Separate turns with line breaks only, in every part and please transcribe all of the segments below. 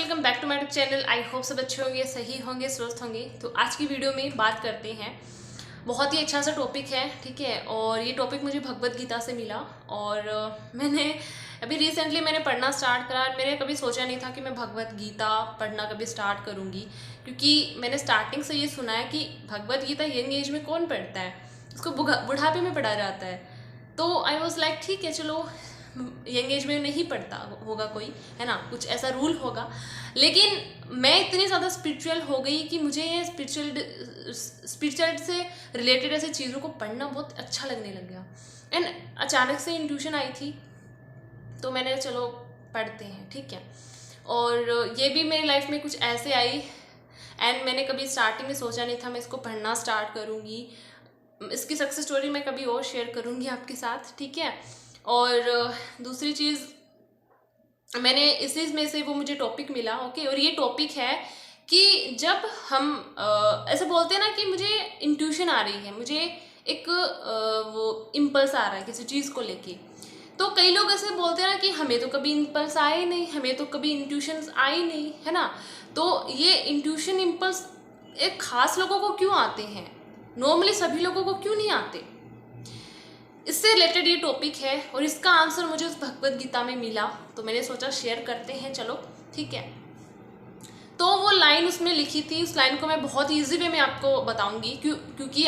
Welcome back to my YouTube channel. I hope सब अच्छे होंगे, सही होंगे, स्वस्थ होंगे। तो आज की वीडियो में बात करते हैं, बहुत ही अच्छा सा टॉपिक है, ठीक है। और ये टॉपिक मुझे भगवत गीता से मिला और मैंने अभी रिसेंटली पढ़ना स्टार्ट करा। मैंने कभी सोचा नहीं था कि मैं भगवत गीता पढ़ना कभी स्टार्ट करूँगी, क्योंकि मैंने स्टार्टिंग से ये सुना है कि भगवत गीता यंग एज में कौन पढ़ता है, उसको बुढ़ापे में पढ़ा जाता है। तो आई वॉज लाइक ठीक है, चलो यंग एज में नहीं पढ़ता होगा कोई, है ना, कुछ ऐसा रूल होगा। लेकिन मैं इतनी ज़्यादा स्पिरिचुअल हो गई कि मुझे ये स्पिरिचुअल से रिलेटेड ऐसी चीज़ों को पढ़ना बहुत अच्छा लगने लग गया। एंड अचानक से इंट्यूशन आई थी, तो मैंने चलो पढ़ते हैं, ठीक है। और ये भी मेरी लाइफ में कुछ ऐसे आई एंड मैंने कभी स्टार्टिंग में सोचा नहीं था मैं इसको पढ़ना स्टार्ट करूँगी। इसकी सक्सेस स्टोरी मैं कभी और शेयर करूँगी आपके साथ, ठीक है। और दूसरी चीज़, मैंने इसी में से वो मुझे टॉपिक मिला, ओके। और ये टॉपिक है कि जब हम ऐसे बोलते हैं ना कि मुझे इंट्यूशन आ रही है, मुझे एक वो इम्पल्स आ रहा है किसी चीज़ को लेके। तो कई लोग ऐसे बोलते हैं ना कि हमें तो कभी इम्पल्स आए नहीं, हमें तो कभी इंट्यूशन आई नहीं, है ना। तो ये इंट्यूशन इम्पल्स एक खास लोगों को क्यों आते हैं, नॉर्मली सभी लोगों को क्यों नहीं आते, इससे रिलेटेड ये टॉपिक है। और इसका आंसर मुझे उस भगवत गीता में मिला, तो मैंने सोचा शेयर करते हैं, चलो ठीक है। तो वो लाइन उसमें लिखी थी, उस लाइन को मैं बहुत ईजी वे में आपको बताऊंगी, क्योंकि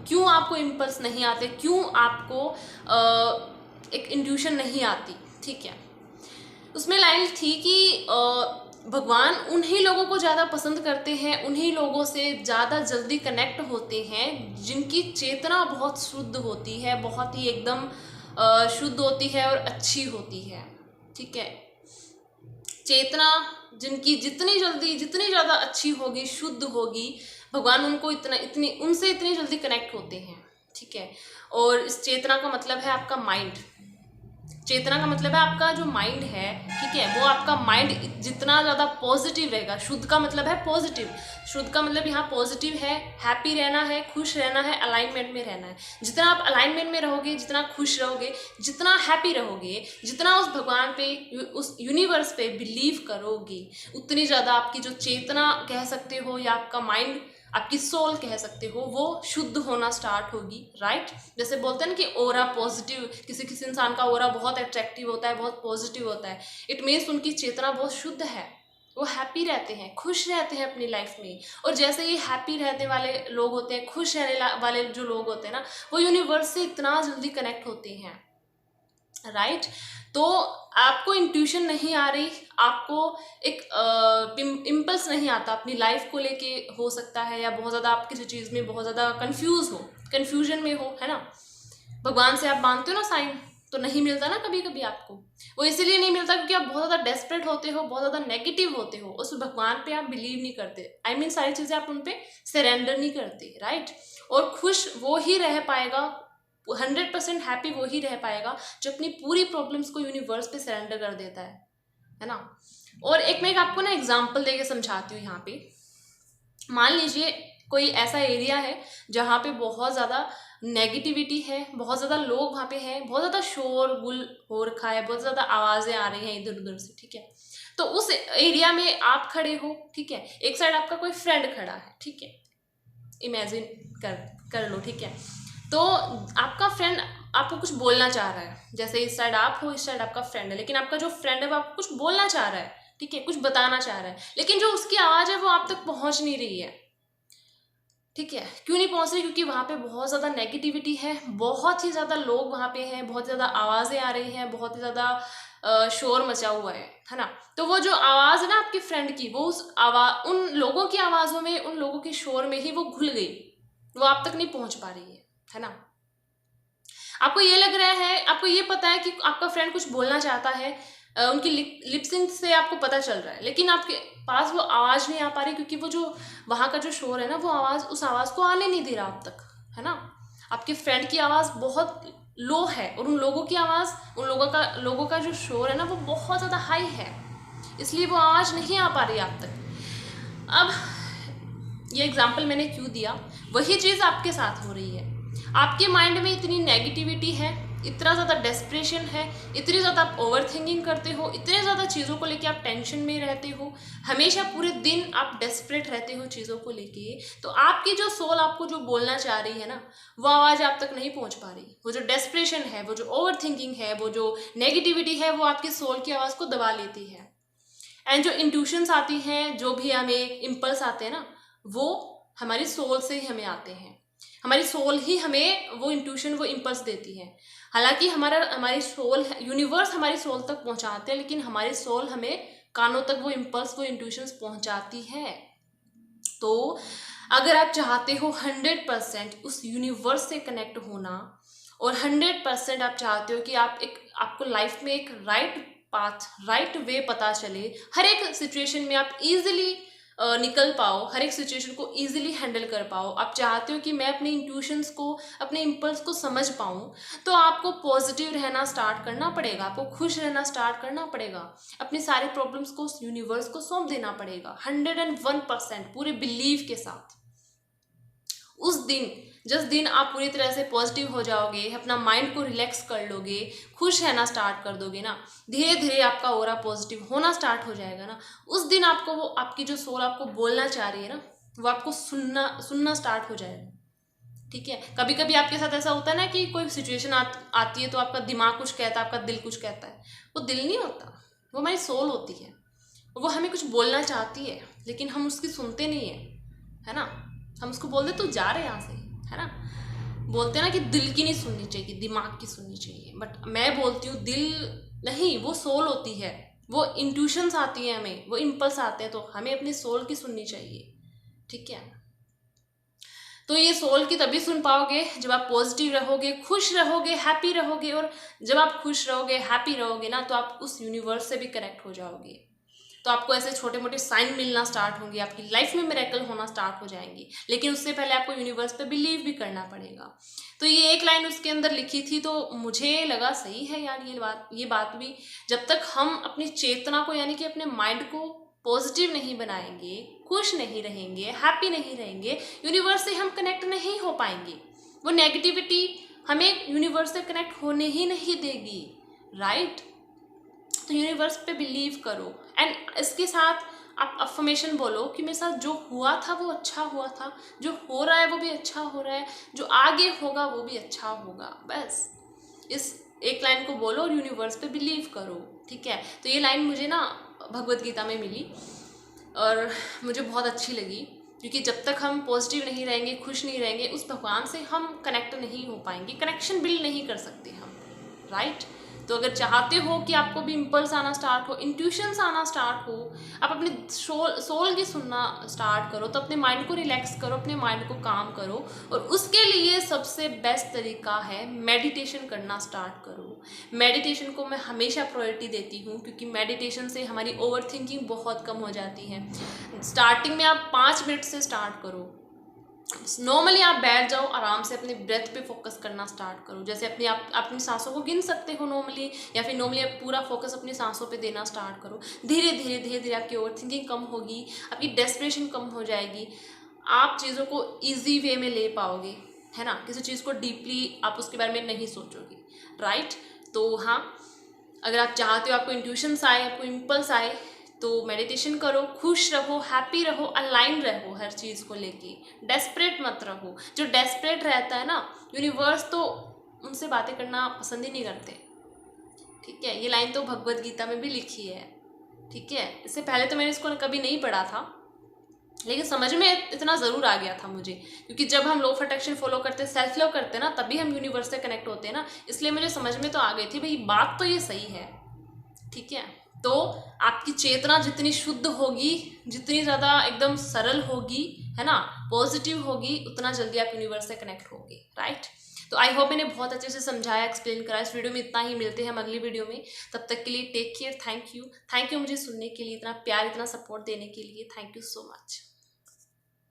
क्यों आपको इम्पल्स नहीं आते, क्यों आपको एक इंट्यूशन नहीं आती, ठीक है। उसमें लाइन थी कि भगवान उन्हीं लोगों को ज़्यादा पसंद करते हैं, उन्हीं लोगों से ज़्यादा जल्दी कनेक्ट होते हैं जिनकी चेतना बहुत शुद्ध होती है, बहुत ही एकदम शुद्ध होती है और अच्छी होती है, ठीक है। चेतना जिनकी जितनी ज़्यादा अच्छी होगी, शुद्ध होगी, भगवान उनको उनसे इतनी जल्दी कनेक्ट होते हैं, ठीक है। और इस चेतना का मतलब है आपका माइंड। चेतना का मतलब है आपका जो माइंड है, ठीक है, वो आपका माइंड जितना ज़्यादा पॉजिटिव रहेगा। शुद्ध का मतलब है पॉजिटिव, शुद्ध का मतलब यहाँ पॉजिटिव है, हैप्पी रहना है, खुश रहना है, अलाइनमेंट में रहना है। जितना आप अलाइनमेंट में रहोगे, जितना खुश रहोगे, जितना हैप्पी रहोगे, जितना उस भगवान पे, उस यूनिवर्स पे बिलीव करोगे, उतनी ज़्यादा आपकी जो चेतना कह सकते हो या आपका माइंड, आपकी सोल कह सकते हो, वो शुद्ध होना स्टार्ट होगी, राइट। जैसे बोलते हैं ना कि ओरा पॉजिटिव, किसी इंसान का ओरा बहुत अट्रैक्टिव होता है, बहुत पॉजिटिव होता है, इट मीन्स उनकी चेतना बहुत शुद्ध है, वो हैप्पी रहते हैं, खुश रहते हैं अपनी लाइफ में। और जैसे ये हैप्पी रहने वाले लोग होते हैं, खुश रहने वाले जो लोग होते हैं ना, वो यूनिवर्स से इतना जल्दी कनेक्ट होते हैं, राइट। तो आपको इंट्यूशन नहीं आ रही, आपको एक इम्पल्स नहीं आता अपनी लाइफ को लेके, हो सकता है, या बहुत ज़्यादा आप किसी चीज़ में बहुत ज़्यादा कन्फ्यूजन में हो, है ना। भगवान से आप मांगते हो ना साइन, तो नहीं मिलता ना कभी कभी आपको। वो इसीलिए नहीं मिलता क्योंकि आप बहुत ज़्यादा डेस्परेट होते हो, बहुत ज़्यादा नेगेटिव होते हो, उस भगवान पे आप बिलीव नहीं करते। आई मीन सारी चीज़ें आप उन पर सरेंडर नहीं करते, राइट। और खुश वो ही रह पाएगा, 100% हैप्पी वो ही रह पाएगा जो अपनी पूरी प्रॉब्लम्स को यूनिवर्स पे सरेंडर कर देता है ना। और मैं आपको ना एग्जांपल देके समझाती हूँ। यहाँ पे मान लीजिए कोई ऐसा एरिया है जहाँ पे बहुत ज़्यादा नेगेटिविटी है, बहुत ज़्यादा लोग वहाँ पे हैं, बहुत ज़्यादा शोर गुल हो रखा है, बहुत ज़्यादा आवाज़ें आ रही हैं इधर उधर से, ठीक है। तो उस एरिया में आप खड़े हो, ठीक है, एक साइड आपका कोई फ्रेंड खड़ा है, ठीक है, इमेजिन कर लो, ठीक है। तो आपका फ्रेंड आपको कुछ बोलना चाह रहा है, जैसे इस साइड आप हो, इस साइड आपका फ्रेंड है, लेकिन आपका जो फ्रेंड है वो आपको कुछ बोलना चाह रहा है, ठीक है, कुछ बताना चाह रहा है, लेकिन जो उसकी आवाज़ है वो आप तक पहुंच नहीं रही है, ठीक है। क्यों नहीं पहुंच रही? क्योंकि वहाँ पे बहुत ज़्यादा नेगेटिविटी है, बहुत ही ज़्यादा लोग वहाँ पे हैं, बहुत ज़्यादा आवाज़ें आ रही हैं, बहुत ही ज़्यादा शोर मचा हुआ है ना। तो वो जो आवाज़ है ना आपके फ्रेंड की, वो उन लोगों की आवाज़ों में, उन लोगों के शोर में ही वो घुल गई, वो आप तक नहीं पहुँच पा रही है ना। आपको ये लग रहा है, आपको ये पता है कि आपका फ्रेंड कुछ बोलना चाहता है, उनकी लिपसिंग से आपको पता चल रहा है, लेकिन आपके पास वो आवाज़ नहीं आ पा रही, क्योंकि वो जो वहाँ का जो शोर है ना, वो उस आवाज़ को आने नहीं दे रहा आप तक, है ना। आपके फ्रेंड की आवाज़ बहुत लो है और उन लोगों की आवाज़, उन लोगों का जो शोर है ना, वो बहुत ज़्यादा हाई है, इसलिए वो आवाज़ नहीं आ पा रही आप तक। अब ये एग्जाम्पल मैंने क्यों दिया, वही चीज़ आपके साथ हो रही है। आपके माइंड में इतनी नेगेटिविटी है, इतना ज़्यादा डेस्परेशन है, इतनी ज़्यादा आप ओवर थिंकिंग करते हो, इतने ज़्यादा चीज़ों को लेके आप टेंशन में रहते हो, हमेशा पूरे दिन आप डेस्परेट रहते हो चीज़ों को लेके, तो आपकी जो सोल आपको जो बोलना चाह रही है ना, वो आवाज़ आप तक नहीं पहुंच पा रही। वो जो डेस्परेशन है, वो जो ओवर थिंकिंग है, वो जो नेगेटिविटी है, वो आपकी सोल की आवाज़ को दबा लेती है। एंड जो इंट्यूशंस आती हैं, जो भी हमें इम्पल्स आते हैं ना, वो हमारी सोल से ही हमें आते हैं। हमारी सोल ही हमें वो इंट्यूशन, वो इम्पल्स देती है। हालांकि हमारी सोल, यूनिवर्स हमारी सोल तक पहुंचाते हैं, लेकिन हमारी सोल हमें कानों तक वो इम्पल्स, वो इंट्यूशंस पहुंचाती है। तो अगर आप चाहते हो 100% उस यूनिवर्स से कनेक्ट होना, और 100% आप चाहते हो कि आपको लाइफ में एक राइट पाथ, राइट वे पता चले, हर एक सिचुएशन में आप इजीली निकल पाओ, हर एक सिचुएशन को इजीली हैंडल कर पाओ, आप चाहते हो कि मैं अपने इंट्यूशंस को, अपने इम्पल्स को समझ पाऊँ, तो आपको पॉजिटिव रहना स्टार्ट करना पड़ेगा, आपको खुश रहना स्टार्ट करना पड़ेगा, अपनी सारी प्रॉब्लम्स को यूनिवर्स को सौंप देना पड़ेगा 101% पूरे बिलीव के साथ। उस दिन, जिस दिन आप पूरी तरह से पॉजिटिव हो जाओगे, अपना माइंड को रिलैक्स कर लोगे, खुश रहना स्टार्ट कर दोगे ना, धीरे धीरे आपका ऑरा पॉजिटिव होना स्टार्ट हो जाएगा ना, उस दिन आपको वो, आपकी जो सोल आपको बोलना चाह रही है ना, वो आपको सुनना स्टार्ट हो जाएगा। ठीक है, कभी कभी आपके साथ ऐसा होता है ना कि कोई सिचुएशन आती है तो आपका दिमाग कुछ कहता है, आपका दिल कुछ कहता है। वो दिल नहीं होता, वो हमारी सोल होती है। वो हमें कुछ बोलना चाहती है, लेकिन हम उसकी सुनते नहीं है ना। हम उसको बोल दे तू जा रहे यहाँ से, है ना। बोलते हैं ना कि दिल की नहीं सुननी चाहिए, दिमाग की सुननी चाहिए, बट मैं बोलती हूँ दिल नहीं, वो सोल होती है। वो इंट्यूशंस आती है हमें, वो इम्पल्स आते हैं, तो हमें अपनी सोल की सुननी चाहिए। ठीक है, तो ये सोल की तभी सुन पाओगे जब आप पॉजिटिव रहोगे, खुश रहोगे, हैप्पी रहोगे। और जब आप खुश रहोगे, हैप्पी रहोगे ना, तो आप उस यूनिवर्स से भी कनेक्ट हो जाओगे। तो आपको ऐसे छोटे मोटे साइन मिलना स्टार्ट होंगे, आपकी लाइफ में मिरेकल होना स्टार्ट हो जाएंगे, लेकिन उससे पहले आपको यूनिवर्स पे बिलीव भी करना पड़ेगा। तो ये एक लाइन उसके अंदर लिखी थी, तो मुझे लगा सही है यार ये बात भी। जब तक हम अपनी चेतना को, यानी कि अपने माइंड को पॉजिटिव नहीं बनाएंगे, खुश नहीं रहेंगे, हैप्पी नहीं रहेंगे, यूनिवर्स से हम कनेक्ट नहीं हो पाएंगे। वो नेगेटिविटी हमें यूनिवर्स से कनेक्ट होने ही नहीं देगी, राइट। तो यूनिवर्स पे बिलीव करो, एंड इसके साथ आप अफर्मेशन बोलो कि मेरे साथ जो हुआ था वो अच्छा हुआ था, जो हो रहा है वो भी अच्छा हो रहा है, जो आगे होगा वो भी अच्छा होगा। बस इस एक लाइन को बोलो और यूनिवर्स पे बिलीव करो। ठीक है, तो ये लाइन मुझे ना भगवत गीता में मिली और मुझे बहुत अच्छी लगी, क्योंकि जब तक हम पॉजिटिव नहीं रहेंगे, खुश नहीं रहेंगे, उस भगवान से हम कनेक्ट नहीं हो पाएंगे, कनेक्शन बिल्ड नहीं कर सकते हम, राइट। तो अगर चाहते हो कि आपको भी इम्पल्स आना स्टार्ट हो, इंट्यूशंस आना स्टार्ट हो, आप अपने सोल की सुनना स्टार्ट करो, तो अपने माइंड को रिलैक्स करो, अपने माइंड को काम करो। और उसके लिए सबसे बेस्ट तरीका है मेडिटेशन करना स्टार्ट करो। मेडिटेशन को मैं हमेशा प्रायोरिटी देती हूँ, क्योंकि मेडिटेशन से हमारी ओवर थिंकिंग बहुत कम हो जाती है। स्टार्टिंग में आप 5 मिनट से स्टार्ट करो। नॉर्मली आप बैठ जाओ, आराम से अपने ब्रेथ पे फोकस करना स्टार्ट करो। जैसे अपनी सांसों को गिन सकते हो नॉर्मली, या फिर नॉर्मली आप पूरा फोकस अपनी सांसों पे देना स्टार्ट करो। धीरे धीरे धीरे धीरे आपकी ओवर थिंकिंग कम होगी, आपकी डेस्परेशन कम हो जाएगी, आप चीज़ों को ईजी वे में ले पाओगे, है ना। किसी चीज़ को डीपली आप उसके बारे में नहीं सोचोगे, राइट। तो हाँ, अगर आप चाहते हो आपको इंट्यूशंस आए, आपको इम्पल्स आए, तो मेडिटेशन करो, खुश रहो, हैप्पी रहो, अलाइन रहो हर चीज़ को लेके, डेस्परेट मत रहो। जो डेस्परेट रहता है ना, यूनिवर्स तो उनसे बातें करना पसंद ही नहीं करते। ठीक है, ये लाइन तो भगवत गीता में भी लिखी है। ठीक है, इससे पहले तो मैंने इसको कभी नहीं पढ़ा था, लेकिन समझ में इतना ज़रूर आ गया था मुझे, क्योंकि जब हम लॉ ऑफ अट्रैक्शन फॉलो करते, सेल्फ लव करते हैं ना, तभी हम यूनिवर्स से कनेक्ट होते हैं ना। इसलिए मुझे समझ में तो आ गई थी भाई, बात तो ये सही है। ठीक है, तो आपकी चेतना जितनी शुद्ध होगी, जितनी ज़्यादा एकदम सरल होगी, है ना, पॉजिटिव होगी, उतना जल्दी आप यूनिवर्स से कनेक्ट होगे, राइट। तो आई होप मैंने बहुत अच्छे से समझाया, एक्सप्लेन करा। इस वीडियो में इतना ही, मिलते हैं हम अगली वीडियो में। तब तक के लिए टेक केयर, थैंक यू मुझे सुनने के लिए, इतना प्यार, इतना सपोर्ट देने के लिए, थैंक यू सो मच।